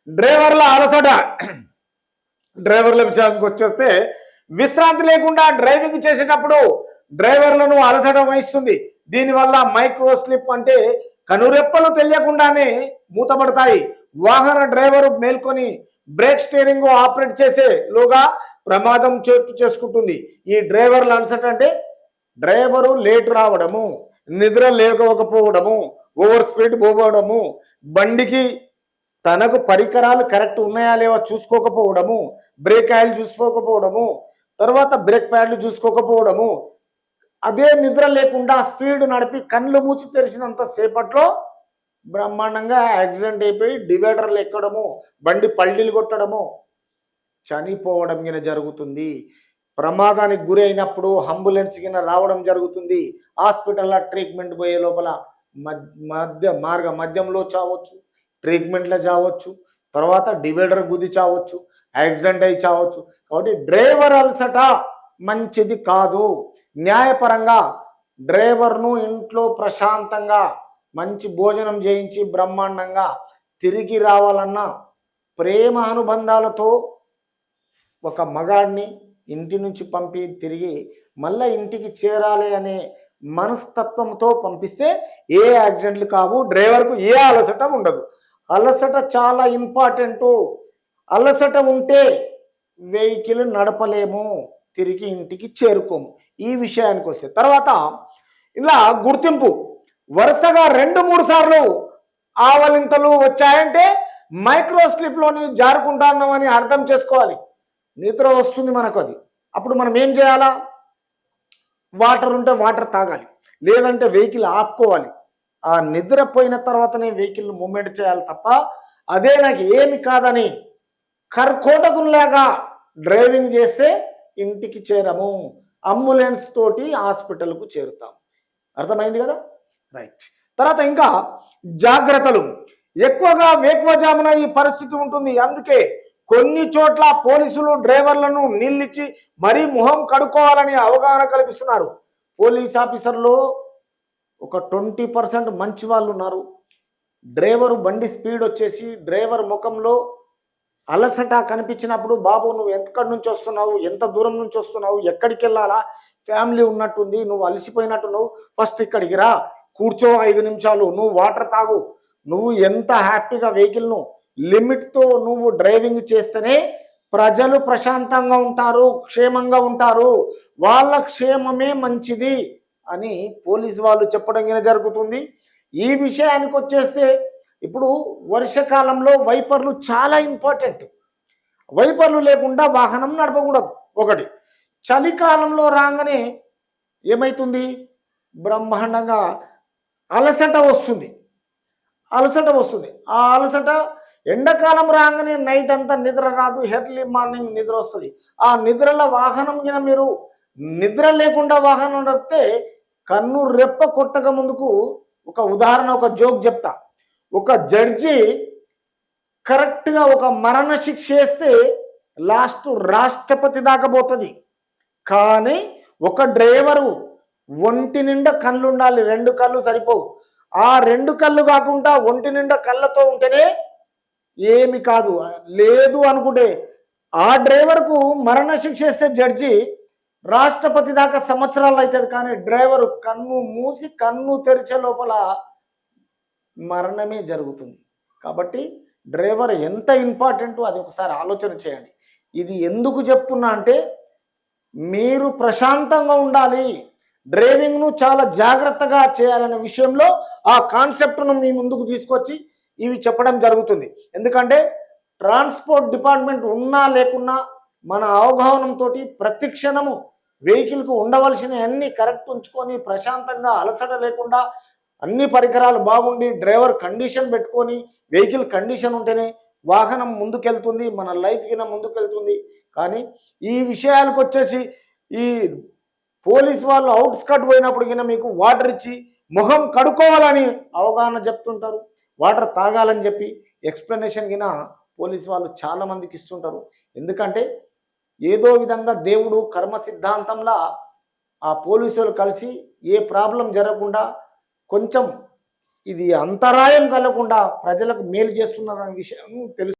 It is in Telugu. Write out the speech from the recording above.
డ్రైవర్ల అలసట. డ్రైవర్ల విషయానికి వచ్చేస్తే విశ్రాంతి లేకుండా డ్రైవింగ్ చేసేటప్పుడు డ్రైవర్లను అలసట వహిస్తుంది. దీనివల్ల మైక్రో స్లిప్ అంటే కనురెప్పలు తెలియకుండానే మూతపడతాయి. వాహన డ్రైవరు మేల్కొని బ్రేక్ స్టీరింగ్ ఆపరేట్ చేసే లోగా ప్రమాదం చోటు చేసుకుంటుంది. ఈ డ్రైవర్ల అలసట అంటే డ్రైవరు లేట్ రావడము, నిద్ర లేకపోవడము, ఓవర్ స్పీడ్ పోవడము, బండికి తనకు పరికరాలు కరెక్ట్ ఉన్నాయా లేవా చూసుకోకపోవడము, బ్రేక్ ఆయిల్ చూసుకోకపోవడము, తర్వాత బ్రేక్ ప్యాడ్లు చూసుకోకపోవడము, అదే నిద్ర లేకుండా స్పీడ్ నడిపి కళ్ళు మూసి తెరిచినంత సేపట్లో బ్రహ్మాండంగా యాక్సిడెంట్ అయిపోయి డివైడర్లు ఎక్కడము, బండి పల్లీలు కొట్టడము, చనిపోవడం గిన జరుగుతుంది. ప్రమాదానికి గురి అయినప్పుడు అంబులెన్స్ కింద రావడం జరుగుతుంది. హాస్పిటల్లో ట్రీట్మెంట్ పోయే లోపల మధ్యంలో చావచ్చు, ట్రీట్మెంట్లో చావచ్చు, తర్వాత డివైడర్ గుద్ది చావచ్చు, యాక్సిడెంట్ అయి చావచ్చు. కాబట్టి డ్రైవర్ అలసట మంచిది కాదు. న్యాయపరంగా డ్రైవర్ను ఇంట్లో ప్రశాంతంగా మంచి భోజనం చేయించి బ్రహ్మాండంగా తిరిగి రావాలన్న ప్రేమ అనుబంధాలతో ఒక మగాడిని ఇంటి నుంచి పంపి తిరిగి మళ్ళీ ఇంటికి చేరాలి అనే మనస్తత్వంతో పంపిస్తే ఏ యాక్సిడెంట్లు కావు, డ్రైవర్కు ఏ అలసట ఉండదు. అలసట చాలా ఇంపార్టెంటు. అలసట ఉంటే వెహికల్ నడపలేము, తిరిగి ఇంటికి చేరుకోము. ఈ విషయానికి వస్తే తర్వాత ఇలా గుర్తింపు వరుసగా 2-3 సార్లు ఆవలింతలు వచ్చాయంటే మైక్రో స్లిప్లోని జారుకుంటున్నామని అర్థం చేసుకోవాలి. నిద్ర వస్తుంది మనకు, అది అప్పుడు మనం ఏం చేయాలా? వాటర్ ఉంటే వాటర్ తాగాలి, లేదంటే వెహికల్ ఆపుకోవాలి. ఆ నిద్రపోయిన తర్వాతనే వెహికల్ మూమెంట్ చేయాలి తప్ప అదే నాకు ఏమి కాదని కర్కోటకులాగా డ్రైవింగ్ చేస్తే ఇంటికి చేరము, అంబులెన్స్ తోటి హాస్పిటల్కు చేరుతాం. అర్థమైంది కదా? రైట్. తర్వాత ఇంకా జాగ్రత్తలు. ఎక్కువగా వేకువజామున ఈ పరిస్థితి ఉంటుంది. అందుకే కొన్ని చోట్ల పోలీసులు డ్రైవర్లను నీళ్ళిచ్చి మరీ ముఖం కడుక్కోవాలని అవగాహన కల్పిస్తున్నారు. పోలీస్ ఆఫీసర్లో ఒక 20% మంచి వాళ్ళు ఉన్నారు. డ్రైవరు బండి స్పీడ్ వచ్చేసి డ్రైవర్ ముఖంలో అలసట కనిపించినప్పుడు, బాబు నువ్వు ఎక్కడి నుంచి వస్తున్నావు, ఎంత దూరం నుంచి వస్తున్నావు, ఎక్కడికి వెళ్ళాలా, ఫ్యామిలీ ఉన్నట్టుంది, నువ్వు అలసిపోయినట్టున్నావు, ఫస్ట్ ఇక్కడికి రా, కూర్చో 5 నిమిషాలు, నువ్వు వాటర్ తాగు, నువ్వు ఎంత హ్యాపీగా వెహికల్ను లిమిట్తో నువ్వు డ్రైవింగ్ చేస్తేనే ప్రజలు ప్రశాంతంగా ఉంటారు, క్షేమంగా ఉంటారు, వాళ్ళ క్షేమమే మంచిది అని పోలీసు వాళ్ళు చెప్పడం జరుగుతుంది. ఈ విషయానికి వచ్చేస్తే ఇప్పుడు వర్షాకాలంలో వైపర్లు చాలా ఇంపార్టెంట్. వైపర్లు లేకుండా వాహనం నడపకూడదు. ఒకటి. చలికాలంలో రాగానే ఏమవుతుంది? బ్రహ్మాండంగా అలసట వస్తుంది. ఆ అలసట ఎండాకాలం రాగానే నైట్ అంతా నిద్ర రాదు, ఎర్లీ మార్నింగ్ నిద్ర వస్తుంది. ఆ నిద్రల వాహనం కింద మీరు నిద్ర లేకుండా వాహనం నడిపితే కన్ను రెప్ప కొట్టక ముందుకు ఒక ఉదాహరణ, ఒక జోక్ చెప్తా. ఒక జడ్జి కరెక్ట్గా ఒక మరణ శిక్ష వేస్తే లాస్ట్ రాష్ట్రపతి దాకా పోతుంది. కానీ ఒక డ్రైవరు ఒంటి నిండా కళ్ళు ఉండాలి, 2 కళ్ళు సరిపోవు. ఆ 2 కళ్ళు కాకుండా ఒంటి నిండా కళ్ళతో ఉంటేనే ఏమి కాదు. లేదు అనుకుంటే ఆ డ్రైవర్కు మరణ శిక్ష వేస్తే జడ్జి రాష్ట్రపతి దాకా సంవత్సరాలు అవుతుంది. కానీ డ్రైవరు కన్ను మూసి కన్ను తెరిచే లోపల మరణమే జరుగుతుంది. కాబట్టి డ్రైవర్ ఎంత ఇంపార్టెంటో అది ఒకసారి ఆలోచన చేయండి. ఇది ఎందుకు చెప్తున్నా అంటే మీరు ప్రశాంతంగా ఉండాలి, డ్రైవింగ్ను చాలా జాగ్రత్తగా చేయాలనే విషయంలో ఆ కాన్సెప్ట్ను మీ ముందుకు తీసుకొచ్చి ఇవి చెప్పడం జరుగుతుంది. ఎందుకంటే ట్రాన్స్పోర్ట్ డిపార్ట్మెంట్ ఉన్నా లేకున్నా మన అవగాహనంతో ప్రతి క్షణము వెహికల్కు ఉండవలసిన అన్ని కరెక్ట్ ఉంచుకొని ప్రశాంతంగా అలసట లేకుండా అన్ని పరికరాలు బాగుండి డ్రైవర్ కండిషన్ పెట్టుకొని వెహికల్ కండిషన్ ఉంటేనే వాహనం ముందుకెళ్తుంది, మన లైఫ్ కింద ముందుకెళ్తుంది. కానీ ఈ విషయాలకు వచ్చేసి ఈ పోలీస్ వాళ్ళు అవుట్స్కట్ పోయినప్పుడు కింద మీకు వాటర్ ఇచ్చి ముఖం కడుక్కోవాలని అవగాహన చెప్తుంటారు, వాటర్ తాగాలని చెప్పి ఎక్స్ప్లెనేషన్ కింద పోలీస్ వాళ్ళు చాలామందికి ఇస్తుంటారు. ఎందుకంటే ఏదో విధంగా దేవుడు కర్మ సిద్ధాంతంలా ఆ పోలీసులు కలిసి ఏ ప్రాబ్లం జరగకుండా కొంచెం ఇది అంతరాయం కలగకుండా ప్రజలకు మేలు చేస్తున్నారనే విషయం తెలుసు.